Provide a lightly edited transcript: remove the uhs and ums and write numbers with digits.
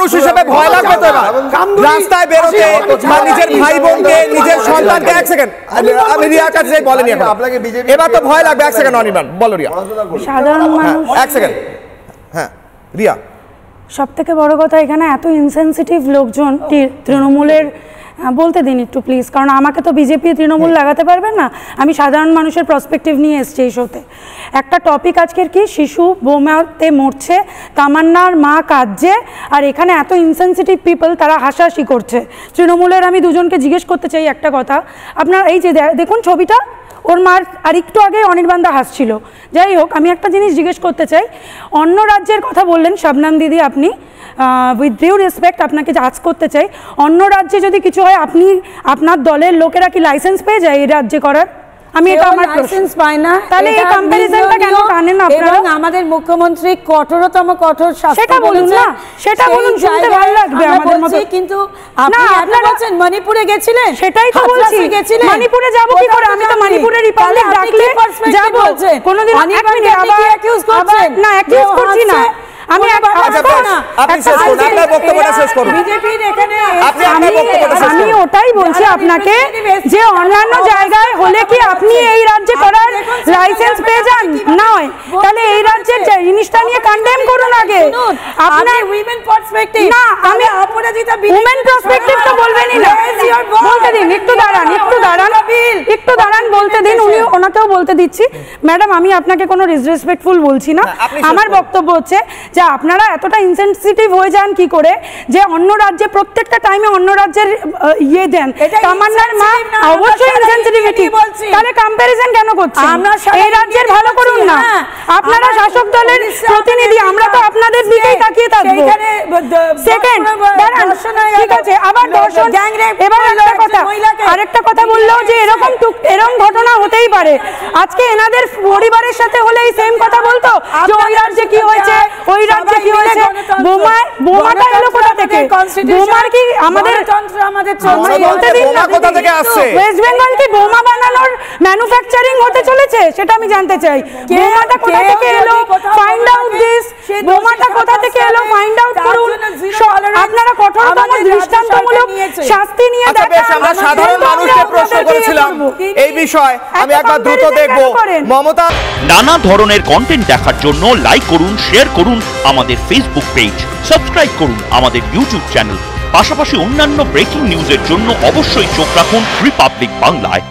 মানুষ হিসেবে ভয় লাগবে তো এবার রাস্তায় বেরোতে বা নিজের ভাই বোনকে নিজের সন্তানকে। এক সেকেন্ড, আমি রিয়ার কাছে বলেনি এখন, এবার তো ভয় লাগবে। এক সেকেন্ড অনির্বাণ, বলো রিয়া। সাধারণ মানুষ, এক সেকেন্ড, হ্যাঁ রিয়া। সব থেকে বড় কথা এখানে এত ইনসেনসিটিভ লোকজন তৃণমূলের, বলতে দিন একটু প্লিজ, কারণ আমাকে তো বিজেপি তৃণমূল লাগাতে পারবেন না। আমি সাধারণ মানুষের পার্সপেক্টিভ নিয়ে এসছি এই শোতে। একটা টপিক আজকের কি, শিশু বোমাতে মরছে, তামান্নার মা কাঁদছে, আর এখানে এত ইনসেনসিটিভ পিপল তারা হাসাহাসি করছে। তৃণমূলের আমি দুজনকে জিজ্ঞেস করতে চাই একটা কথা, আপনার এই যে দেখুন ছবিটা, ওর মার আর একটু আগে অনির্বাণ দা হাসছিল। যাই হোক, আমি একটা জিনিস জিজ্ঞেস করতে চাই, অন্য রাজ্যের কথা বললেন শবনম দিদি, আপনি উইথ ডিউ রেসপেক্ট আপনাকে আজ করতে চাই, অন্য রাজ্যে যদি কিছু হয় আপনি আপনার দলের লোকেরা কি লাইসেন্স পেয়ে যায় এই রাজ্যে করার? আমি এটা আমার লাইসেন্স পাই না, তাহলে এই কম্পারিজনটা কেন টানেন আপনারা? এবং আমাদের মুখ্যমন্ত্রী কঠোরতম কঠোর শাস্তি, সেটা বলুন না, সেটা বলুন, শুনতে ভালো লাগবে আমাদের মতো। কিন্তু আপনারা বলছেন মণিপুরে গেছিলেন, সেটাই তো বলছি, মণিপুরে যাব কি করে? আমি তো মণিপুরে রিপাবলিক ডাকলে যাব, কোনোদিন এক মিনিট আবার অ্যাকিউজ করছেন না, অ্যাকিউজ করছি না আমি। আমি ওটাই বলছি আপনাকে যে অন্যান্য জায়গায় হলে কি আপনি এই রাজ্যে করার লাইসেন্স পেয়ে যান? নয়, তাহলে এই রাজ্যের জিনিসটা নিয়ে কন্ডেম করুন আগে। আপনার উইমেন পার্সপেক্টিভ না, আমি অপরাজিতা উইমেন পার্সপেক্টিভ তো বলবেনই না, বলতে দিন, একটু দাঁড়ান, একটু দাঁড়ান, একটু দাঁড়ান, বলতে দিন, উনি ওনাকেও বলতে দিচ্ছি। ম্যাডাম, আমি আপনাকে কোনো ডিসরেসপেক্টফুল বলছি না, আমার বক্তব্য হচ্ছে যে আপনারা এতটা ইনসেনসিটিভ হয়ে যান কি করে যে অন্য রাজ্যে প্রত্যেকটা টাইমে অন্য রাজ্যের ইয়ে দেন। তামান্নার মা অবশ্যই ইনসেনসিটিভিটি, তাহলে কম্প্যারিজন কেন করছেন? এই রাজ্যের ভালো করুন না, আপনারা শাসক দলের প্রতিনিধি, আমরা তো আপনাদের দিকেই তাকিয়ে থাকবো। সেকেন্ড, ঠিক আছে, আবার দর্শন, এবার একটা কথা, আরেকটা কথা বললেও যে এরকম ঘটনা হতেই পারে। আজকে এনাদের পরিবারের সাথে হলে এই সেম কথা বলতো যে ওই রাজ্যে কি হয়েছে, ওই রাজ্যে কি হয়েছে, বোমাটা এলো কোথা থেকে? বোমার কি আমাদের বলতে দিন না, কোথা থেকে আসছে? ওয়েস্ট বেঙ্গল কি বোমা বানানোর ম্যানুফ্যাকচারিং হতে চলেছে সেটা আমি জানতে চাই। বোমাটা কোথা থেকে এলো, ফাইন্ড আউট দিস, বোমাটা কোথা থেকে এলো ফাইন্ড আউট করুন। আপনারা কঠোরতম দৃষ্টান্তমূলক শাস্তি নিয়ে দেখেন। আমরা সাধারণ মানুষকে প্রশ্ন করেছিলাম এই বিষয়, আমি একবার দ্রুত দেখব। মমতা, নানা ধরনের কন্টেন্ট দেখার জন্য লাইক করুন, শেয়ার করুন আমাদের ফেসবুক পেজ, সাবস্ক্রাইব করুন আমাদের ইউটিউব চ্যানেল। পাশাপাশি অন্যান্য ব্রেকিং নিউজের জন্য অবশ্যই চোখ রাখুন রিপাবলিক বাংলায়।